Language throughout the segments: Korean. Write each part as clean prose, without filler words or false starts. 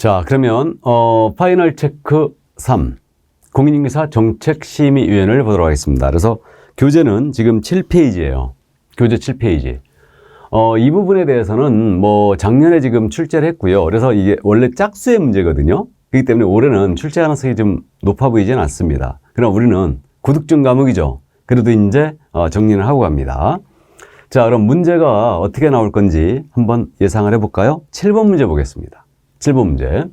자, 그러면 파이널 체크 3 공인인증사 정책심의위원회를 보도록 하겠습니다. 그래서 교재는 지금 7페이지예요. 교재 7페이지. 이 부분에 대해서는 뭐 작년에 지금 출제를 했고요. 그래서 이게 원래 짝수의 문제거든요. 그렇기 때문에 올해는 출제 가능성이 좀 높아 보이지는 않습니다. 그럼 우리는 고득점 과목이죠. 그래도 이제 정리를 하고 갑니다. 자, 그럼 문제가 어떻게 나올 건지 한번 예상을 해볼까요? 7번 문제 보겠습니다. 7번 문제.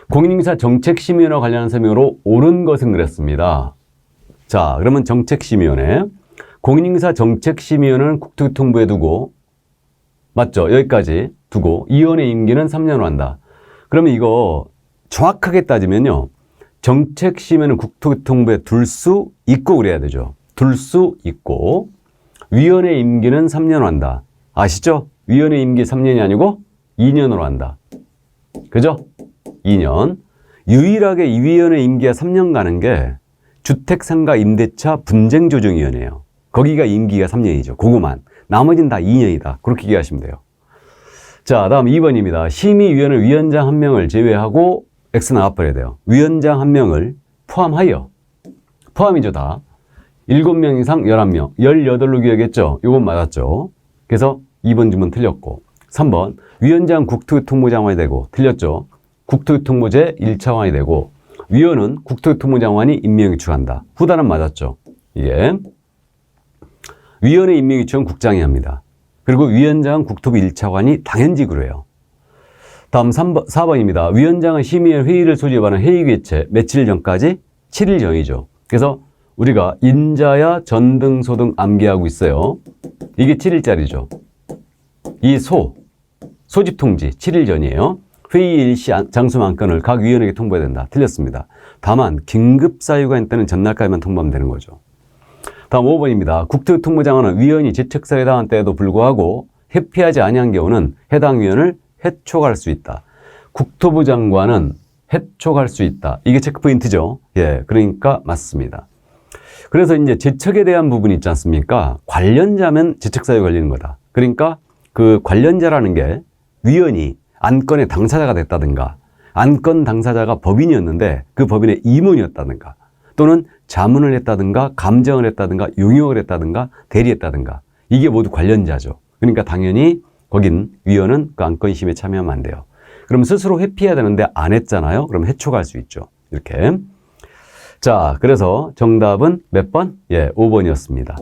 공인인증사 정책심의위원회와 관련한 설명으로 옳은 것은 그랬습니다. 자, 그러면 정책심의위원회. 공인인증사 정책심의위원회는 국토교통부에 두고, 맞죠? 여기까지 두고, 이 위원회 임기는 3년으로 한다. 그러면 이거 정확하게 따지면요. 정책심의위원회는 국토교통부에 둘 수 있고 그래야 되죠. 둘 수 있고, 위원회 임기는 3년으로 한다. 아시죠? 위원회 임기 3년이 아니고 2년으로 한다. 그죠? 2년. 유일하게 이 위원회 임기가 3년 가는 게 주택상가 임대차 분쟁조정위원회예요. 거기가 임기가 3년이죠. 그거만. 나머지는 다 2년이다. 그렇게 이해하시면 돼요. 자, 다음 2번입니다. 심의위원회 위원장 1명을 제외하고 X 나와버려야 돼요. 위원장 1명을 포함하여. 포함이죠, 다. 7명 이상 11명. 18로 기억했죠? 이건 맞았죠. 그래서 2번 주문 틀렸고. 3번. 위원장 국토교통부 장관이 되고. 틀렸죠? 국토교통부 제1차관이 되고. 위원은 국토교통부 장관이 임명유축한다. 후단은 맞았죠? 이게. 위원회 임명유축은 국장이 합니다. 그리고 위원장은 국토부 1차관이 당연직으로 해요. 다음 4번입니다. 위원장은 심의위원 회의를 소집하는 회의 개최 며칠 전까지 7일 전이죠. 그래서 우리가 인자야 전등 소등 암기하고 있어요. 이게 7일짜리죠. 이 소집 통지 7일 전이에요. 회의 일시 장소만 건을 각 위원에게 통보해야 된다. 틀렸습니다. 다만 긴급 사유가 있는 때는 전날까지만 통보하면 되는 거죠. 다음 5번입니다. 국토교통부 장관은 위원이 지책사유에 해당한 때에도 불구하고 회피하지 아니한 경우는 해당 위원을 해촉할 수 있다. 국토부 장관은 해촉할 수 있다. 이게 체크포인트죠. 예, 그러니까 맞습니다. 그래서 이제 제척에 대한 부분이 있지 않습니까? 관련자면 제척사유에 걸리는 거다. 그러니까 그 관련자라는 게 위원이 안건의 당사자가 됐다든가 안건 당사자가 법인이었는데 그 법인의 임원이었다든가 또는 자문을 했다든가 감정을 했다든가 용역을 했다든가 대리했다든가 이게 모두 관련자죠. 그러니까 당연히 거긴 위원은 그 안건 심의에 참여하면 안 돼요. 그럼 스스로 회피해야 되는데 안 했잖아요. 그럼 해촉할 수 있죠. 이렇게. 자, 그래서 정답은 몇 번? 예, 5번이었습니다.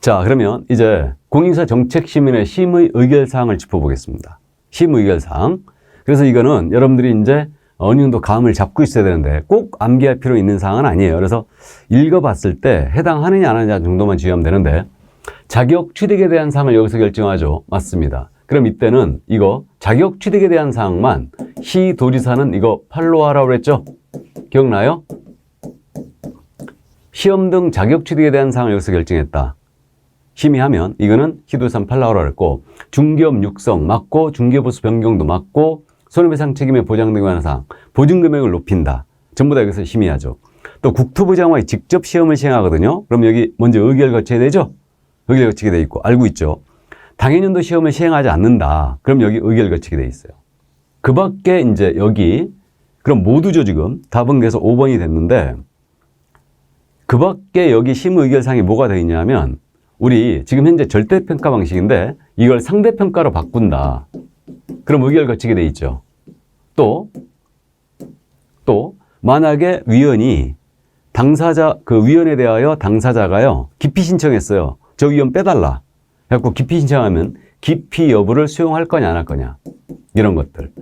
자, 그러면 이제 공인인증사 정책심의위원회 심의 의결사항을 짚어보겠습니다. 심의 의결사항. 그래서 이거는 여러분들이 이제 어느 정도 감을 잡고 있어야 되는데 꼭 암기할 필요 있는 사항은 아니에요. 그래서 읽어봤을 때 해당하느냐 안 하느냐 정도만 주의하면 되는데 자격 취득에 대한 사항을 여기서 결정하죠. 맞습니다. 그럼 이때는 이거 자격 취득에 대한 사항만 시도지사는 이거 팔로우하라고 그랬죠? 기억나요? 시험 등 자격 취득에 대한 사항을 여기서 결정했다. 심의하면 이거는 시도지사는 팔로우하라고 그랬고 중개업 육성 맞고 중개보수 변경도 맞고 손해배상 책임의 보장 등에 관한 사항 보증금액을 높인다. 전부 다 여기서 심의하죠. 또 국토부 장관이 직접 시험을 시행하거든요. 그럼 여기 먼저 의결 거쳐야 되죠? 의결 거치게 돼 있고 알고 있죠. 당해년도 시험을 시행하지 않는다. 그럼 여기 의결 거치게 돼 있어요. 그 밖에 이제 여기 그럼 모두죠 지금. 답은 그래서 5번이 됐는데 그 밖에 여기 심의 의결사항이 뭐가 되어 있냐면 우리 지금 현재 절대평가 방식인데 이걸 상대평가로 바꾼다. 그럼 의결 거치게 돼 있죠. 또 만약에 위원이 당사자 그 위원에 대하여 당사자가요 기피 신청했어요. 저 위원 빼달라. 그래갖고 기피 신청하면 기피 여부를 수용할 거냐 안 할 거냐 이런 것들.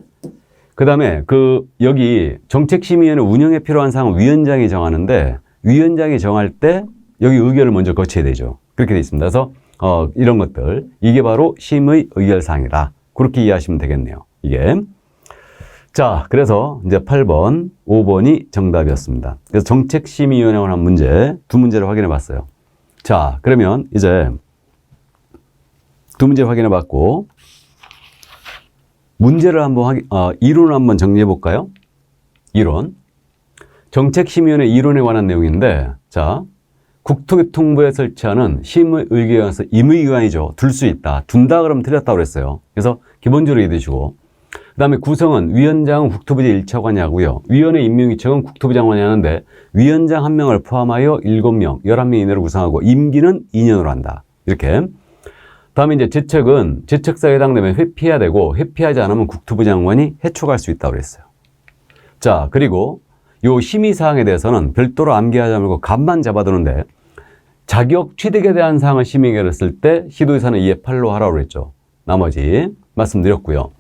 그 다음에 그 여기 정책심의위원회 운영에 필요한 사항은 위원장이 정하는데 위원장이 정할 때 여기 의결을 먼저 거쳐야 되죠. 그렇게 돼 있습니다. 그래서 이런 것들 이게 바로 심의 의결사항이다. 그렇게 이해하시면 되겠네요. 이게. 자, 그래서 이제 8번, 5번이 정답이었습니다. 그래서 정책심의위원회와 관한 문제, 두 문제를 확인해 봤어요. 자, 그러면 이제 두 문제 확인해 봤고, 문제를 한번 이론을 한번 정리해 볼까요? 이론. 정책심의위원회 이론에 관한 내용인데, 자, 국토교통부에 설치하는 심의의결에서 임의기관이죠. 둘 수 있다. 둔다 그러면 틀렸다고 그랬어요. 그래서 기본적으로 이해해 두시고 그 다음에 구성은 위원장은 국토부제 1차관이 하고요. 위원회 임명위촉은 국토부 장관이 하는데 위원장 1명을 포함하여 7명, 11명 이내로 구성하고 임기는 2년으로 한다. 이렇게. 다음에 이제 제척은 제척사에 해당되면 회피해야 되고 회피하지 않으면 국토부 장관이 해촉할 수 있다고 그랬어요. 자, 그리고 요 심의사항에 대해서는 별도로 암기하지 말고 감만 잡아두는데 자격 취득에 대한 사항을 심의결했을 때 시도의사는 2의 8로 하라고 그랬죠. 나머지 말씀드렸고요.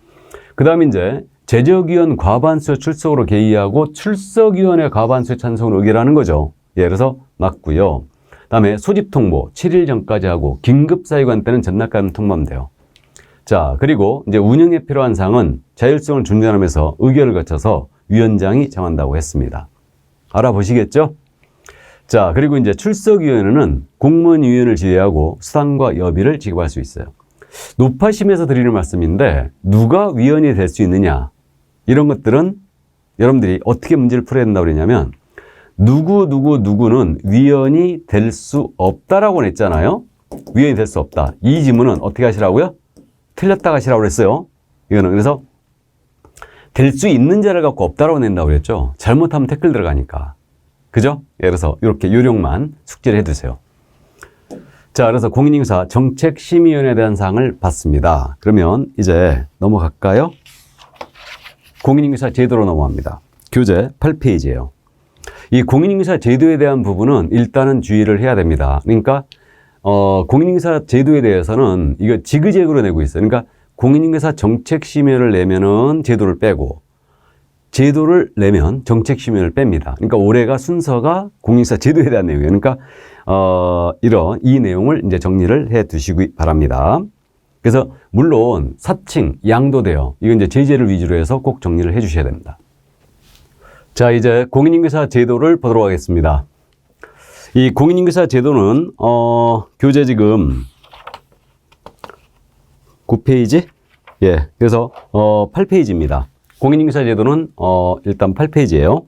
그 다음에 이제 제적위원 과반수 출석으로 개의하고 출석위원회 과반수 찬성으로 의결하는 거죠. 예, 그래서 맞고요. 그 다음에 소집 통보 7일 전까지 하고 긴급사유관 때는 전날까지 통보하면 돼요. 자, 그리고 이제 운영에 필요한 사항은 자율성을 존중하면서 의결을 거쳐서 위원장이 정한다고 했습니다. 알아보시겠죠? 자, 그리고 이제 출석위원회는 공무원위원을 지휘하고 수당과 여비를 지급할 수 있어요. 높아심에서 드리는 말씀인데 누가 위원이 될 수 있느냐 이런 것들은 여러분들이 어떻게 문제를 풀어야 된다고 그러냐면 누구는 위원이 될 수 없다라고 했잖아요. 위원이 될 수 없다. 이 지문은 어떻게 하시라고요? 틀렸다고 하시라고 그랬어요. 이거는 그래서 될 수 있는 자를 갖고 없다라고 낸다고 그랬죠. 잘못하면 태클 들어가니까. 그죠? 그래서 이렇게 요령만 숙지를 해두세요. 자, 그래서 공인인사 정책심의위원회에 대한 사항을 봤습니다. 그러면 이제 넘어갈까요? 공인인사 제도로 넘어갑니다. 교재 8페이지예요. 이 공인인사 제도에 대한 부분은 일단은 주의를 해야 됩니다. 그러니까 공인인사 제도에 대해서는 이거 지그재그로 내고 있어요. 그러니까 공인인사 정책심의위원회를 내면은 제도를 빼고 제도를 내면 정책심의위원회를 뺍니다. 그러니까 올해가 순서가 공인인사 제도에 대한 내용이에요. 그러니까 이런 이 내용을 이제 정리를 해 두시기 바랍니다. 그래서 물론 사칭, 양도대여 이건 이제 제재를 위주로 해서 꼭 정리를 해 주셔야 됩니다. 자, 이제 공인인사 제도를 보도록 하겠습니다. 이 공인인사 제도는 교재 지금 9페이지? 예. 그래서 8페이지입니다. 공인인사 제도는 일단 8페이지예요.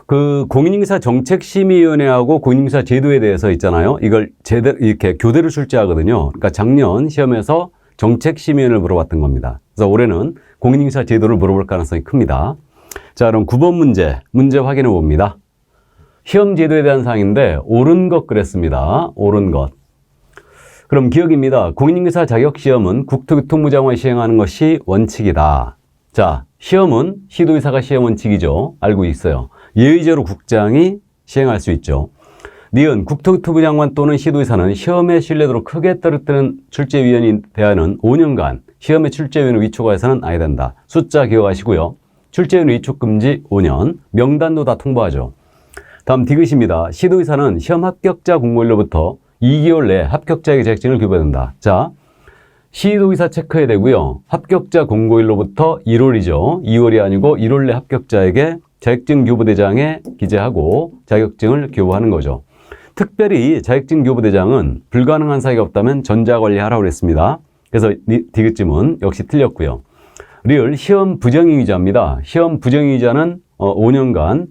그 공인인사 정책심의위원회하고 공인인사 제도에 대해서 있잖아요. 이걸 제대로 이렇게 교대로 출제하거든요. 그러니까 작년 시험에서 정책심의위원회를 물어봤던 겁니다. 그래서 올해는 공인인사 제도를 물어볼 가능성이 큽니다. 자, 그럼 9번 문제 확인해 봅니다. 시험 제도에 대한 사항인데 옳은 것 그랬습니다. 옳은 것. 그럼 기억입니다. 공인인사 자격시험은 국토교통부 장관이 시행하는 것이 원칙이다. 자, 시험은 시도의사가 시행 원칙이죠. 알고 있어요. 예의제로 국장이 시행할 수 있죠. 니은 국토교통부 장관 또는 시도의사는 시험의 신뢰도를 크게 떨어뜨리는 출제위원이 대하는 5년간 시험의 출제위원을 위촉하여서는 아야 된다. 숫자 기억하시고요. 출제위원 위촉 금지 5년, 명단도 다 통보하죠. 다음 디귿입니다. 시도의사는 시험 합격자 공무원으로부터 2개월 내에 합격자에게 자격증을 교부한다. 자, 시도의사 체크해야 되고요. 합격자 공고일로부터 1월이죠. 2월이 아니고 1월 내 합격자에게 자격증 교부대장에 기재하고 자격증을 교부하는 거죠. 특별히 자격증 교부대장은 불가능한 사유가 없다면 전자관리하라고 그랬습니다. 그래서 디귿쯤은 역시 틀렸고요. 리을 시험 부정행위자입니다. 시험 부정행위자는 5년간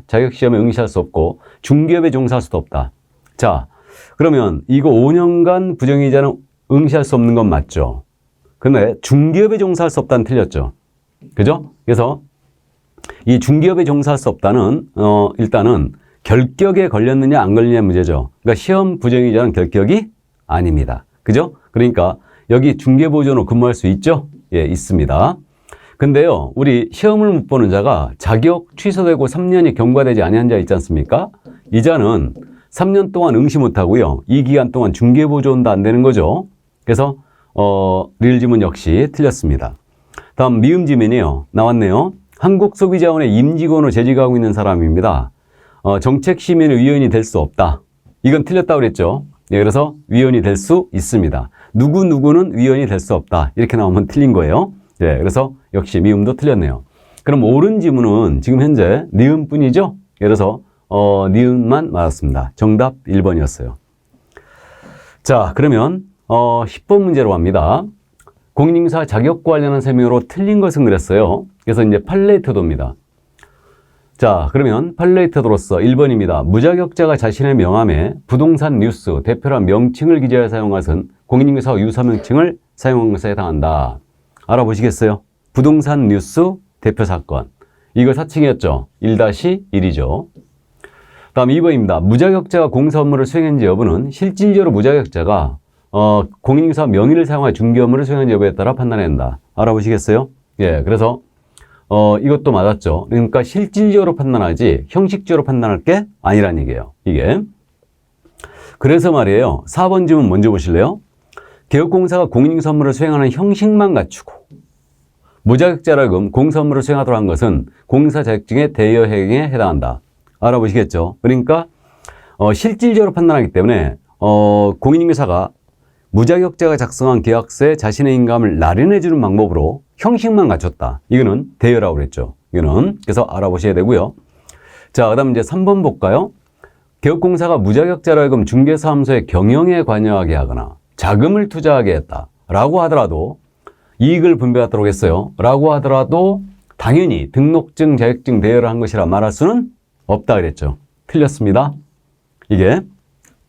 자격시험에 응시할 수 없고 중개업에 종사할 수도 없다. 자, 그러면 이거 5년간 부정행위자는 응시할 수 없는 건 맞죠? 근데 중개업에 종사할 수 없다는 틀렸죠? 그죠? 그래서 이 중개업에 종사할 수 없다는 일단은 결격에 걸렸느냐 안 걸렸느냐 문제죠. 그러니까 시험 부정행위자는 결격이 아닙니다. 그죠? 그러니까 여기 중개보조로 근무할 수 있죠? 예, 있습니다. 근데요, 우리 시험을 못 보는 자가 자격 취소되고 3년이 경과되지 아니한 자 있지 않습니까? 이 자는 3년 동안 응시 못하고요. 이 기간 동안 중개보조도 안 되는 거죠. 그래서 리을 지문 역시 틀렸습니다. 다음 미음 지문이요. 나왔네요. 한국소비자원의 임직원으로 재직하고 있는 사람입니다. 정책심의는 위원이 될 수 없다. 이건 틀렸다고 그랬죠. 예, 그래서 위원이 될 수 있습니다. 누구는 위원이 될 수 없다. 이렇게 나오면 틀린 거예요. 예, 그래서 역시 미음도 틀렸네요. 그럼 옳은 지문은 지금 현재 니은뿐이죠. 그래서 니은만 맞았습니다. 정답 1번이었어요. 자, 그러면 10번 문제로 갑니다. 공인인사 자격과 관련한 설명으로 틀린 것은 그랬어요. 그래서 이제 판례태도입니다. 자, 그러면 판례태도로서 1번입니다. 무자격자가 자신의 명함에 부동산 뉴스, 대표란 명칭을 기재하여 사용한 것은 공인인사와 유사 명칭을 사용한 것에 해당한다. 알아보시겠어요? 부동산 뉴스 대표 사건. 이거 사칭이었죠. 1-1이죠. 다음 2번입니다. 무자격자가 공사 업무를 수행한지 여부는 실질적으로 무자격자가 공인인증서 명의를 사용하여 중개 업무를 수행한지 여부에 따라 판단해야 한다. 알아보시겠어요? 예, 그래서 이것도 맞았죠. 그러니까 실질적으로 판단하지 형식적으로 판단할 게 아니란 얘기예요. 이게. 그래서 말이에요. 4번 질문 먼저 보실래요? 개업공사가 공인인증서 업무를 수행하는 형식만 갖추고 무자격자라금 공사 업무를 수행하도록 한 것은 공사 자격증의 대여 행위에 해당한다. 알아보시겠죠? 그러니까 실질적으로 판단하기 때문에 공인인증사가 무자격자가 작성한 계약서에 자신의 인감을 날인해 주는 방법으로 형식만 갖췄다. 이거는 대여라고 그랬죠. 이거는 그래서 알아보셔야 되고요. 자, 그다음 이제 3번 볼까요? 개업공사가 무자격자로 하여금 중개사무소의 경영에 관여하게 하거나 자금을 투자하게 했다라고 하더라도 이익을 분배하도록 했어요. 라고 하더라도 당연히 등록증, 자격증 대여를 한 것이라 말할 수는 없다 그랬죠. 틀렸습니다. 이게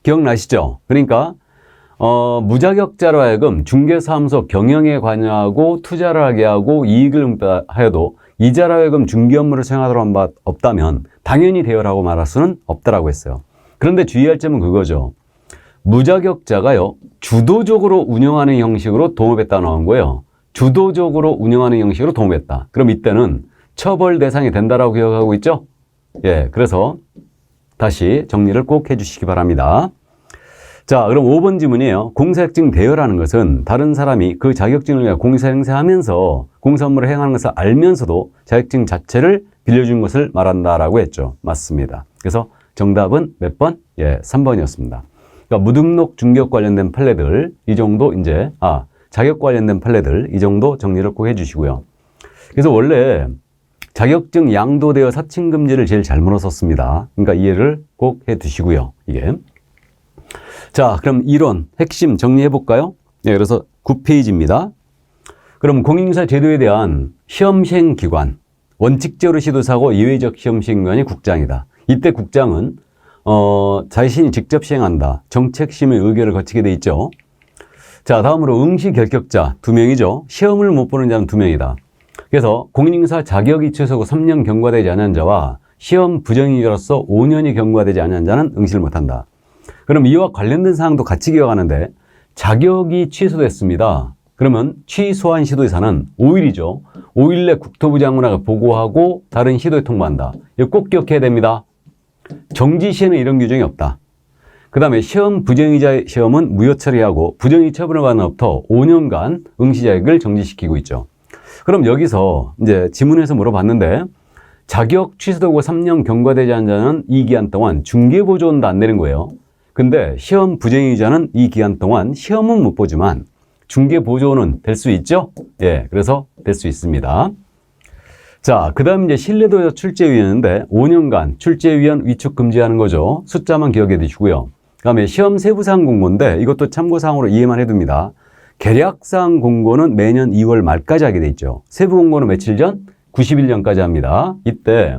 기억나시죠? 그러니까 무자격자로 하여금 중개사무소 경영에 관여하고 투자를 하게 하고 이익을 분배하여도 이자로 하여금 중개 업무를 수행하도록 한 바 없다면 당연히 대여라고 말할 수는 없다라고 했어요. 그런데 주의할 점은 그거죠. 무자격자가요, 주도적으로 운영하는 형식으로 동업했다 나온 거예요. 주도적으로 운영하는 형식으로 동업했다. 그럼 이때는 처벌 대상이 된다라고 기억하고 있죠? 예, 그래서 다시 정리를 꼭 해주시기 바랍니다. 자, 그럼 5번 질문이에요. 공사자격증 대여라는 것은 다른 사람이 그 자격증을 위해 공사 행사하면서 공사 업무를 행하는 것을 알면서도 자격증 자체를 빌려준 것을 말한다라고 했죠. 맞습니다. 그래서 정답은 몇 번? 예, 3번이었습니다. 그러니까 무등록 중개업 관련된 판례들 이 정도 이제 자격 관련된 판례들 이 정도 정리를 꼭 해주시고요. 그래서 원래 자격증 양도대여 사칭금지를 제일 잘못 썼습니다. 그러니까 이해를 꼭 해두시고요. 이게. 자, 그럼 이론 핵심 정리해 볼까요? 네, 그래서 9페이지입니다. 그럼 공인중개사 제도에 대한 시험 시행 기관, 원칙적으로 시도사고 예외적 시험 시행기관이 국장이다. 이때 국장은 자신이 직접 시행한다. 정책심의 의결을 거치게 돼 있죠. 자, 다음으로 응시 결격자 2명이죠. 시험을 못 보는 자는 2명이다. 그래서 공인중개사 자격이 취소하고 3년 경과되지 않은 자와 시험 부정인자로서 5년이 경과되지 않은 자는 응시를 못한다. 그럼 이와 관련된 사항도 같이 기억하는데 자격이 취소됐습니다. 그러면 취소한 시도의사는 5일이죠. 5일 내 국토부 장관에게 보고하고 다른 시도에 통보한다. 이거 꼭 기억해야 됩니다. 정지 시에는 이런 규정이 없다. 그 다음에 시험 부정의자 시험은 무효 처리하고 부정의 처분을 받는 업부터 5년간 응시 자격을 정지시키고 있죠. 그럼 여기서 이제 지문에서 물어봤는데 자격 취소되고 3년 경과되지 않은 자는 이 기간 동안 중개보조원도 안 내는 거예요. 근데 시험 부정의자는 이 기간 동안 시험은 못 보지만 중개보조원은 될 수 있죠? 예, 그래서 될 수 있습니다. 자, 그 다음 이제 신뢰도자 출제위원인데 5년간 출제위원 위촉 금지하는 거죠. 숫자만 기억해 두시고요. 그 다음에 시험 세부사항 공고인데 이것도 참고사항으로 이해만 해둡니다. 계략사항 공고는 매년 2월 말까지 하게 돼 있죠. 세부 공고는 며칠 전? 90일 전까지 합니다. 이때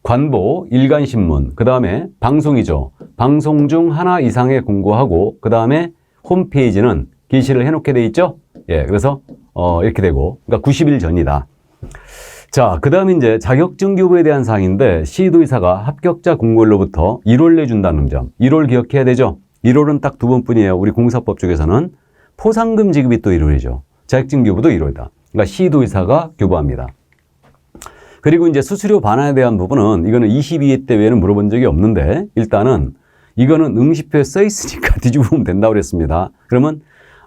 관보, 일간신문, 그 다음에 방송이죠. 방송 중 하나 이상의 공고하고 그 다음에 홈페이지는 게시를 해놓게 돼 있죠. 예, 그래서 이렇게 되고 그러니까 90일 전이다. 자, 그 다음에 이제 자격증 교부에 대한 사항인데 시도의사가 합격자 공고일로부터 1월 내준다는 점. 1월 기억해야 되죠. 1월은 딱 2번뿐이에요. 우리 공사법 쪽에서는 포상금 지급이 또 1월이죠. 자격증 교부도 1월이다. 그러니까 시도의사가 교부합니다. 그리고 이제 수수료 반환에 대한 부분은 이거는 22회 때 외에는 물어본 적이 없는데 일단은 이거는 응시표에 써 있으니까 뒤집어 보면 된다고 그랬습니다. 그러면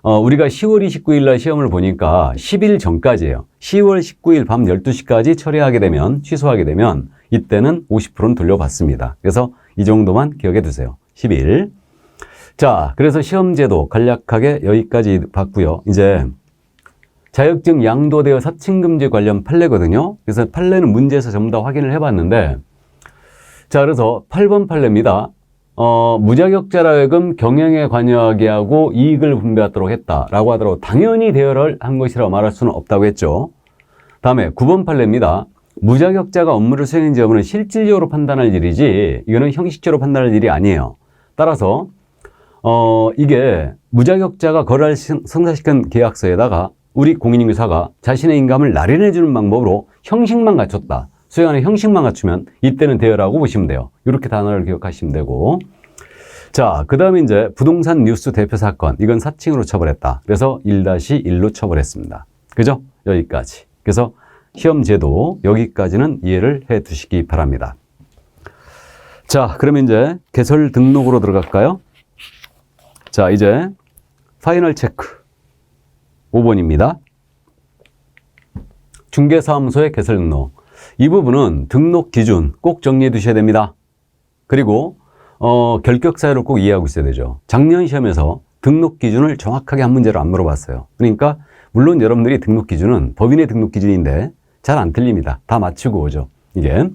우리가 10월 29일 날 시험을 보니까 10일 전까지예요. 10월 19일 밤 12시까지 처리하게 되면 취소하게 되면 이때는 50%는 돌려받습니다. 그래서 이 정도만 기억해 두세요. 10일. 자, 그래서 시험제도 간략하게 여기까지 봤고요. 이제 자격증 양도대여 사칭금지 관련 판례거든요. 그래서 판례는 문제에서 전부 다 확인을 해봤는데 자, 그래서 8번 판례입니다. 무자격자라 하여금 경영에 관여하게 하고 이익을 분배하도록 했다라고 하더라도 당연히 대여를 한 것이라고 말할 수는 없다고 했죠. 다음에 9번 판례입니다. 무자격자가 업무를 수행한지 여부는 실질적으로 판단할 일이지 이거는 형식적으로 판단할 일이 아니에요. 따라서 이게 무자격자가 거래를 성사시킨 계약서에다가 우리 공인인증사가 자신의 인감을 나련해주는 방법으로 형식만 갖췄다. 수행하는 형식만 갖추면 이때는 되어라고 보시면 돼요. 이렇게 단어를 기억하시면 되고. 자, 그 다음에 이제 부동산 뉴스 대표 사건. 이건 사칭으로 처벌했다. 그래서 1-1로 처벌했습니다. 그죠? 여기까지. 그래서 시험 제도 여기까지는 이해를 해 두시기 바랍니다. 자, 그러면 이제 개설 등록으로 들어갈까요? 자, 이제 파이널 체크 5번입니다. 중개사무소의 개설 등록. 이 부분은 등록 기준 꼭 정리해 두셔야 됩니다. 그리고 결격 사유를 꼭 이해하고 있어야 되죠. 작년 시험에서 등록 기준을 정확하게 한 문제로 안 물어봤어요. 그러니까 물론 여러분들이 등록 기준은 법인의 등록 기준인데 잘 안 틀립니다. 다 맞추고 오죠. 이게.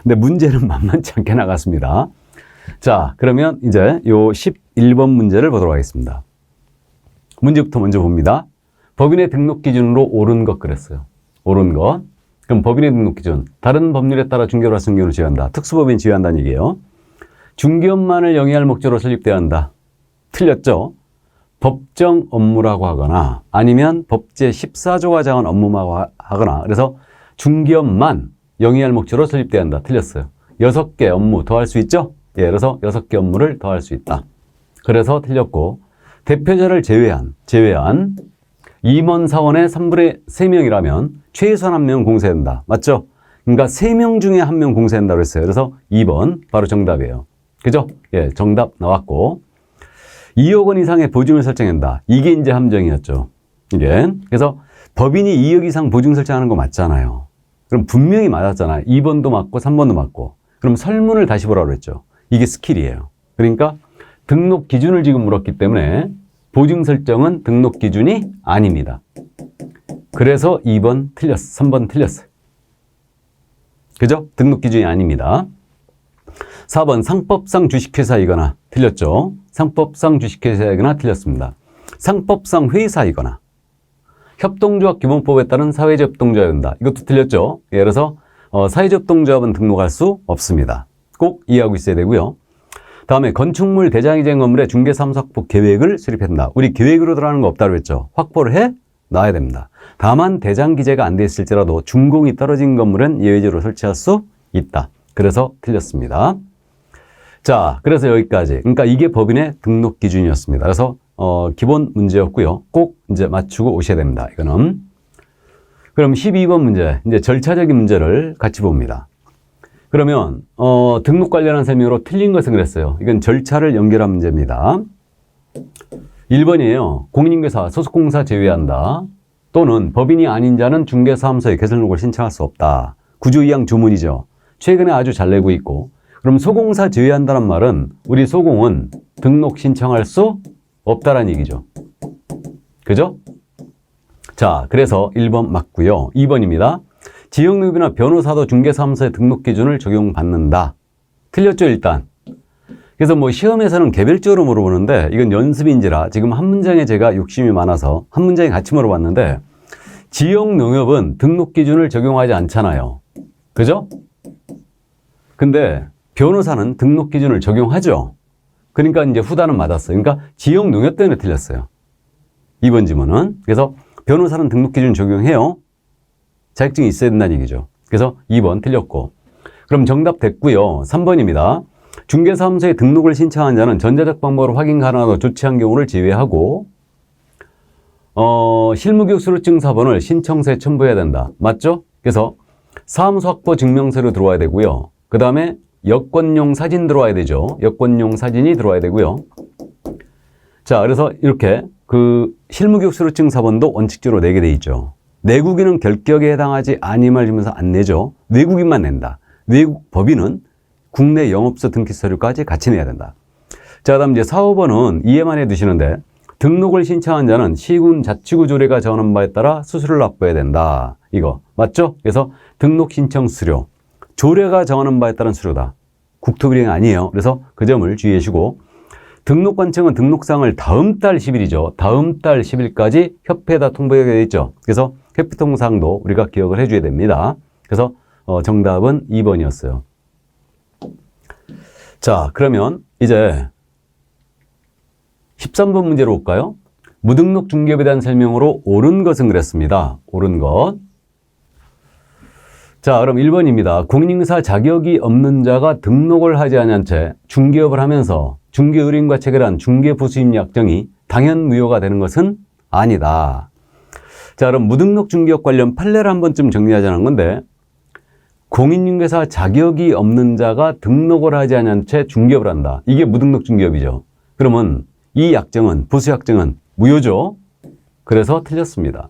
근데 문제는 만만치 않게 나갔습니다. 자, 그러면 이제 요 11번 문제를 보도록 하겠습니다. 문제부터 먼저 봅니다. 법인의 등록 기준으로 옳은 것 그랬어요. 옳은 것. 그럼 법인의 등록 기준. 다른 법률에 따라 중개업을 승계로 지휘한다. 특수법인 지휘한다는 얘기예요. 중개업만을 영위할 목적으로 설립돼야 한다. 틀렸죠? 법정 업무라고 하거나 아니면 법제 14조가 정한 업무라고 하거나 그래서 중개업만 영위할 목적으로 설립돼야 한다. 틀렸어요. 6개 업무 더할 수 있죠? 예, 그래서 6개 업무를 더할 수 있다. 그래서 틀렸고 대표자를 제외한 임원 사원의 3분의 3명이라면 최소한 1명 공세된다. 맞죠? 그러니까 3명 중에 1명 공세된다고 했어요. 그래서 2번 바로 정답이에요. 그죠? 예, 정답 나왔고 2억 원 이상의 보증을 설정한다. 이게 이제 함정이었죠. 이게. 그래서 법인이 2억 이상 보증 설정하는 거 맞잖아요. 그럼 분명히 맞았잖아요. 2번도 맞고 3번도 맞고. 그럼 설문을 다시 보라고 했죠. 이게 스킬이에요. 그러니까 등록 기준을 지금 물었기 때문에 보증 설정은 등록 기준이 아닙니다. 그래서 2번 틀렸어. 3번 틀렸어요. 그죠? 등록 기준이 아닙니다. 4번 상법상 주식회사이거나 틀렸죠. 상법상 주식회사이거나 틀렸습니다. 상법상 회사이거나 협동조합 기본법에 따른 사회적 협동조합이 된다. 이것도 틀렸죠. 예를 들어서 사회적 협동조합은 등록할 수 없습니다. 꼭 이해하고 있어야 되고요. 다음에 건축물 대장이전 건물의 중개사무소 확보 계획을 수립한다. 우리 계획으로 들어가는 거 없다고 했죠. 확보를 해 놔야 됩니다. 다만 대장 기재가 안 돼 있을지라도 준공이 떨어진 건물은 예외적으로 설치할 수 있다. 그래서 틀렸습니다. 자, 그래서 여기까지. 그러니까 이게 법인의 등록 기준이었습니다. 그래서 기본 문제였고요. 꼭 이제 맞추고 오셔야 됩니다. 이거는. 그럼 12번 문제, 이제 절차적인 문제를 같이 봅니다. 그러면 등록 관련한 설명으로 틀린 것은 그랬어요. 이건 절차를 연결한 문제입니다. 1번이에요. 공인인증사 소속공사 제외한다. 또는 법인이 아닌 자는 중개사무소에 개설 등록을 신청할 수 없다. 9조 2항 조문이죠. 최근에 아주 잘 내고 있고. 그럼 소공사 제외한다는 말은 우리 소공은 등록 신청할 수 없다라는 얘기죠. 그죠? 자, 그래서 1번 맞고요. 2번입니다. 지역농협이나 변호사도 중개사무소의 등록 기준을 적용받는다. 틀렸죠, 일단. 그래서 뭐 시험에서는 개별적으로 물어보는데 이건 연습인지라 지금 한 문장에 제가 욕심이 많아서 한 문장에 같이 물어봤는데 지역농협은 등록 기준을 적용하지 않잖아요. 그죠? 근데 변호사는 등록 기준을 적용하죠. 그러니까 이제 후단은 맞았어요. 그러니까 지역농협 때문에 틀렸어요. 2번 지문은. 그래서 변호사는 등록 기준 적용해요. 자격증이 있어야 된다는 얘기죠. 그래서 2번 틀렸고. 그럼 정답 됐고요. 3번입니다. 중개사무소에 등록을 신청한 자는 전자적 방법으로 확인 가능하고 조치한 경우를 제외하고 실무교육 수료증 사본을 신청서에 첨부해야 된다. 맞죠? 그래서 사무소 확보 증명서로 들어와야 되고요. 그 다음에 여권용 사진 들어와야 되죠. 여권용 사진이 들어와야 되고요. 자, 그래서 이렇게 그 실무교육 수료증 사본도 원칙적으로 내게 돼 있죠. 내국인은 결격에 해당하지 아님을 주면서 안 내죠. 외국인만 낸다. 외국 법인은 국내 영업소 등기 서류까지 같이 내야 된다. 자, 그다음 이제 4, 5번은 이해만 해 두시는데 등록을 신청한 자는 시군 자치구 조례가 정하는 바에 따라 수수료를 납부해야 된다. 이거 맞죠? 그래서 등록 신청 수료. 조례가 정하는 바에 따른 수료다. 국토비령이 아니에요. 그래서 그 점을 주의해 주시고 등록관청은 등록사항을 다음 달 10일이죠. 다음 달 10일까지 협회에다 통보하게 되어 있죠. 그래서 협회 통보사항도 우리가 기억을 해줘야 됩니다. 그래서 정답은 2번이었어요. 자, 그러면 이제 13번 문제로 볼까요? 무등록 중개업에 대한 설명으로 옳은 것은 그랬습니다. 옳은 것. 자, 그럼 1번입니다. 공인인사 자격이 없는 자가 등록을 하지 않은 채 중개업을 하면서 중개의뢰인과 체결한 중개부수임 약정이 당연 무효가 되는 것은 아니다. 자, 그럼 무등록 중개업 관련 판례를 한 번쯤 정리하자는 건데, 공인중개사 자격이 없는 자가 등록을 하지 않은 채 중개업을 한다. 이게 무등록 중개업이죠. 그러면 이 약정은, 부수약정은 무효죠. 그래서 틀렸습니다.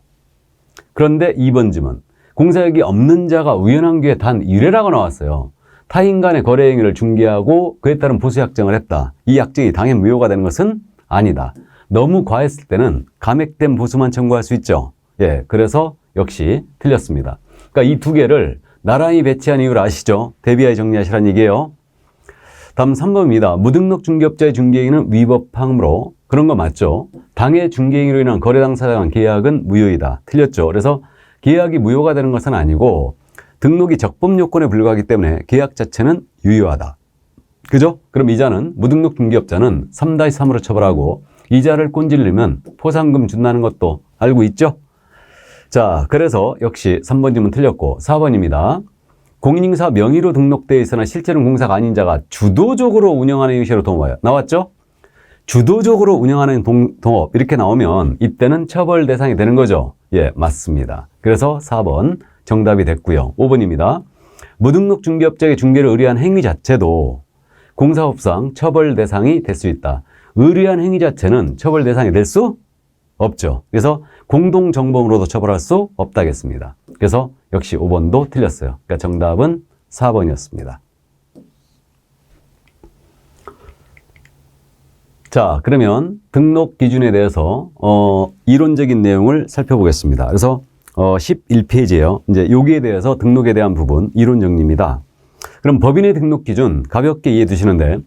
그런데 2번 질문. 공사력이 없는 자가 우연한 기회에 단 1회라고 나왔어요. 타인 간의 거래 행위를 중개하고 그에 따른 보수약정을 했다. 이 약정이 당연 무효가 되는 것은 아니다. 너무 과했을 때는 감액된 보수만 청구할 수 있죠. 예, 그래서 역시 틀렸습니다. 그러니까 이 두 개를 나란히 배치한 이유를 아시죠? 대비하에 정리하시라는 얘기예요. 다음 3번입니다. 무등록 중개업자의 중개행위는 위법함으로, 그런 거 맞죠? 당해 중개행위로 인한 거래 당사자 간 계약은 무효이다. 틀렸죠? 그래서 계약이 무효가 되는 것은 아니고 등록이 적법 요건에 불과하기 때문에 계약 자체는 유효하다. 그죠? 그럼 이자는, 무등록 중개업자는 3-3으로 처벌하고 이자를 꼰질리면 포상금 준다는 것도 알고 있죠? 자, 그래서 역시 3번 질문 틀렸고 4번입니다. 공인인사 명의로 등록되어 있으나 실제로는 공사가 아닌 자가 주도적으로 운영하는 형식으로 동업하여. 나왔죠? 주도적으로 운영하는 동업 이렇게 나오면 이때는 처벌 대상이 되는 거죠. 예, 맞습니다. 그래서 4번 정답이 됐고요. 5번입니다. 무등록 중개업자의 중개를 의뢰한 행위 자체도 공사법상 처벌 대상이 될 수 있다. 의뢰한 행위 자체는 처벌 대상이 될 수 없죠. 그래서 공동정범으로도 처벌할 수 없다겠습니다. 그래서 역시 5번도 틀렸어요. 그러니까 정답은 4번이었습니다. 자, 그러면 등록 기준에 대해서 이론적인 내용을 살펴보겠습니다. 그래서 11페이지예요. 이제 여기에 대해서 등록에 대한 부분 이론 정리입니다. 그럼 법인의 등록 기준 가볍게 이해해 두시는데,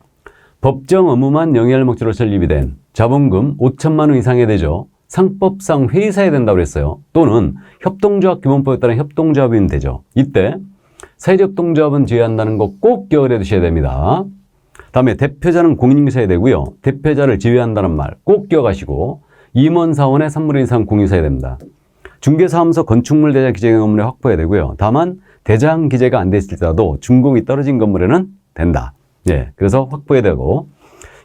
법정 업무만 영위할 목적으로 설립이 된 자본금 5천만 원 이상이 되죠. 상법상 회의사에 된다고 그랬어요. 또는 협동조합 기본법에 따른 협동조합이면 되죠. 이때 사회적 동조합은 제외한다는 거 꼭 기억을 해 두셔야 됩니다. 다음에 대표자는 공인인사해야 되고요. 대표자를 제외한다는 말 꼭 기억하시고, 임원사원의 3분의 2 이상 공인사해야 됩니다. 중개사무소 건축물 대장 기재 건물에 확보해야 되고요. 다만 대장 기재가 안 돼 있을지라도 준공이 떨어진 건물에는 된다. 예, 그래서 확보해야 되고,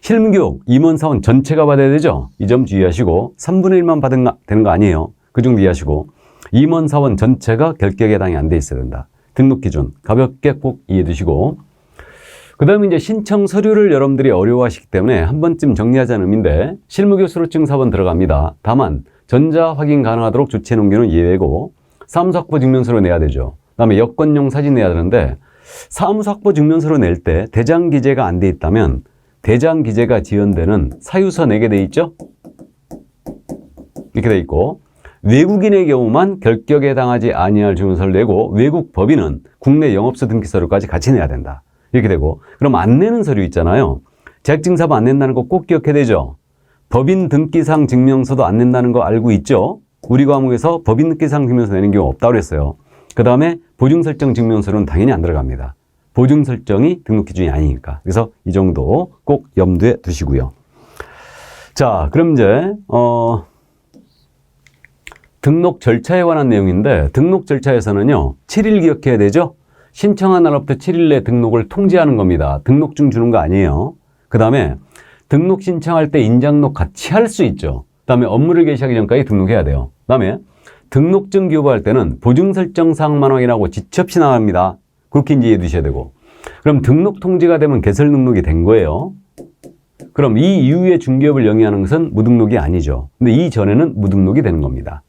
실무교육 임원사원 전체가 받아야 되죠. 이 점 주의하시고, 3분의 1만 되는 거 아니에요. 그 정도 이해하시고, 임원사원 전체가 결격에 해당이 안 돼 있어야 된다. 등록 기준 가볍게 꼭 이해해 두시고, 그 다음에 이제 신청 서류를 여러분들이 어려워하시기 때문에 한 번쯤 정리하자는 의미인데, 실무교 수료증 사본 들어갑니다. 다만 전자 확인 가능하도록 조치해 놓은 경우는 예외고, 사무소 확보 증명서로 내야 되죠. 그 다음에 여권용 사진 내야 되는데, 사무소 확보 증명서로 낼 때 대장 기재가 안 돼 있다면 대장 기재가 지연되는 사유서 내게 돼 있죠. 이렇게 돼 있고, 외국인의 경우만 결격에 해당하지 아니할 증명서를 내고, 외국 법인은 국내 영업소 등기 서류까지 같이 내야 된다. 이렇게 되고, 그럼 안 내는 서류 있잖아요. 자격증사본 안 낸다는 거 꼭 기억해야 되죠. 법인 등기상 증명서도 안 낸다는 거 알고 있죠. 우리 과목에서 법인 등기상 증명서 내는 경우 없다고 그랬어요. 그 다음에 보증설정 증명서는 당연히 안 들어갑니다. 보증설정이 등록 기준이 아니니까. 그래서 이 정도 꼭 염두에 두시고요. 자, 그럼 이제 등록 절차에 관한 내용인데, 등록 절차에서는요 7일 기억해야 되죠. 신청한 날부터 7일 내 등록을 통지하는 겁니다. 등록증 주는 거 아니에요. 그 다음에 등록 신청할 때 인장록 같이 할 수 있죠. 그 다음에 업무를 개시하기 전까지 등록해야 돼요. 그 다음에 등록증 교부할 때는 보증 설정 사항만 확인하고 지체 없이 나갑니다. 그렇게 이해해 두셔야 되고, 그럼 등록 통지가 되면 개설 등록이 된 거예요. 그럼 이 이후에 중개업을 영위하는 것은 무등록이 아니죠. 근데 이전에는 무등록이 되는 겁니다.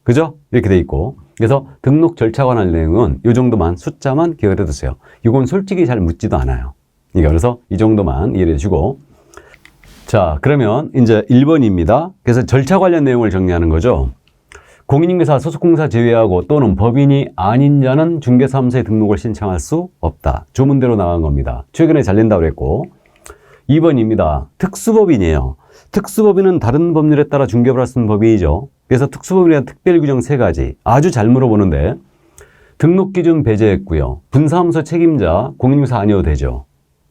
그죠? 이렇게 돼 있고, 그래서 등록 절차 관한 내용은 이 정도만, 숫자만 기억해 두세요. 이건 솔직히 잘 묻지도 않아요. 그래서 이 정도만 이해해 주시고, 자, 그러면 이제 1번입니다. 그래서 절차 관련 내용을 정리하는 거죠. 공인인계사 소속공사 제외하고 또는 법인이 아닌 자는 중개사무소에 등록을 신청할 수 없다. 조문대로 나간 겁니다. 최근에 잘 낸다고 그랬고, 2번입니다. 특수법인이에요. 특수법인은 다른 법률에 따라 중개업을 할 수 있는 법인이죠. 그래서 특수법인에 대한 특별규정 3가지 아주 잘 물어보는데, 등록기준 배제했고요. 분사무소 책임자 공인인계사 아니어도 되죠.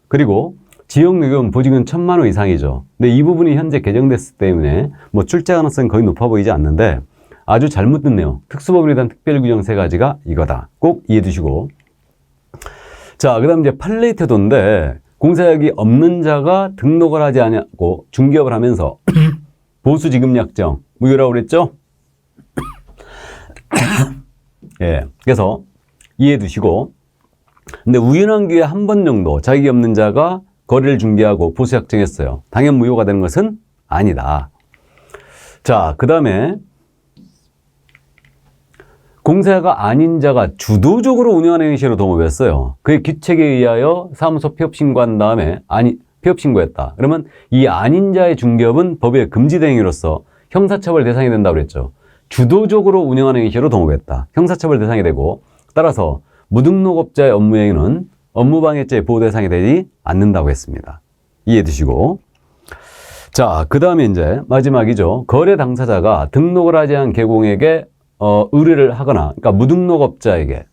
그리고 지역요금 보증은 1,000만 원 이상이죠. 근데 이 부분이 현재 개정됐기 때문에 뭐 출제 가능성이 거의 높아 보이지 않는데 아주 잘못 듣네요. 특수법인에 대한 특별규정 세 가지가 이거다. 꼭 이해해 두시고. 자, 그 다음 이제 판례태도인데 공사력이 없는 자가 등록을 하지 않고 중개업을 하면서 보수지급약정 무효라고 그랬죠? 예, 그래서 이해해 두시고. 근데 우연한 기회에 한 번 정도 자격이 없는 자가 거래를 중개하고 보수약정했어요. 당연 무효가 되는 것은 아니다. 자, 그 다음에 공사가 아닌 자가 주도적으로 운영하는 행시로 동업했어요. 그의 규칙에 의하여 사무소 폐업신고한 다음에 폐업신고했다. 그러면 이 아닌 자의 중개업은 법에 금지된 행위로서 형사처벌 대상이 된다고 그랬죠. 주도적으로 운영하는 행시로 동업했다. 형사처벌 대상이 되고 따라서 무등록업자의 업무행위는 업무방해죄의 보호 대상이 되지 않는다고 했습니다. 이해해 두시고. 자, 그 다음에 이제 마지막이죠. 거래 당사자가 등록을 하지 않은 개공에게 의뢰를 하거나, 그러니까 무등록업자에게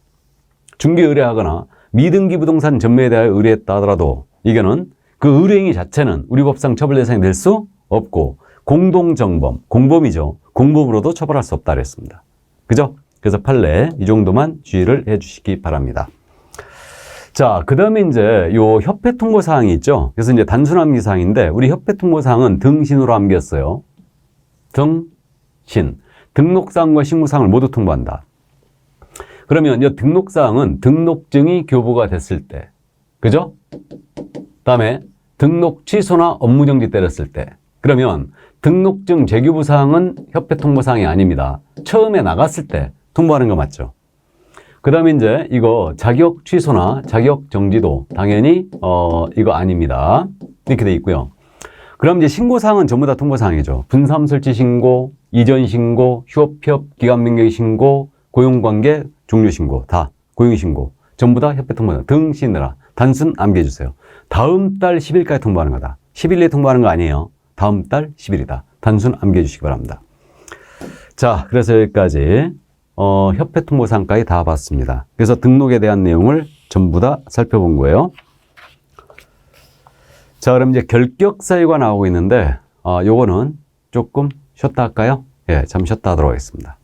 중개 의뢰하거나 미등기 부동산 전매에 대하여 의뢰했다 하더라도 이거는 그 의뢰행위 자체는 우리 법상 처벌 대상이 될 수 없고 공동정범, 공범이죠. 공범으로도 처벌할 수 없다 그랬습니다. 그죠? 그래서 판례 이 정도만 주의를 해 주시기 바랍니다. 자, 그 다음에 이제 요 협회 통보 사항이 있죠. 그래서 이제 단순 암기 사항인데 우리 협회 통보 사항은 등신으로 암기했어요. 등신. 등록사항과 신고사항을 모두 통보한다. 그러면 이 등록사항은 등록증이 교부가 됐을 때, 그죠? 다음에 등록 취소나 업무정지 때렸을 때. 그러면 등록증 재교부 사항은 협회 통보 사항이 아닙니다. 처음에 나갔을 때 통보하는 거 맞죠? 그 다음에 이제 이거 자격 취소나 자격 정지도 당연히 이거 아닙니다. 이렇게 돼 있고요. 그럼 이제 신고사항은 전부 다 통보사항이죠. 분삼 설치 신고, 이전 신고, 휴업, 폐업, 기간 변경 신고, 고용관계 종료 신고, 다 고용 신고, 전부 다 협회 통보사항 등신으라 단순 암기해 주세요. 다음 달 10일까지 통보하는 거다. 10일에 통보하는 거 아니에요. 다음 달 10일이다. 단순 암기해 주시기 바랍니다. 자, 그래서 여기까지 협회 통보사항까지 다 봤습니다. 그래서 등록에 대한 내용을 전부 다 살펴본 거예요. 자, 그럼 이제 결격 사유가 나오고 있는데 요거는 조금 쉬었다 할까요? 예, 잠시 쉬었다 하도록 하겠습니다.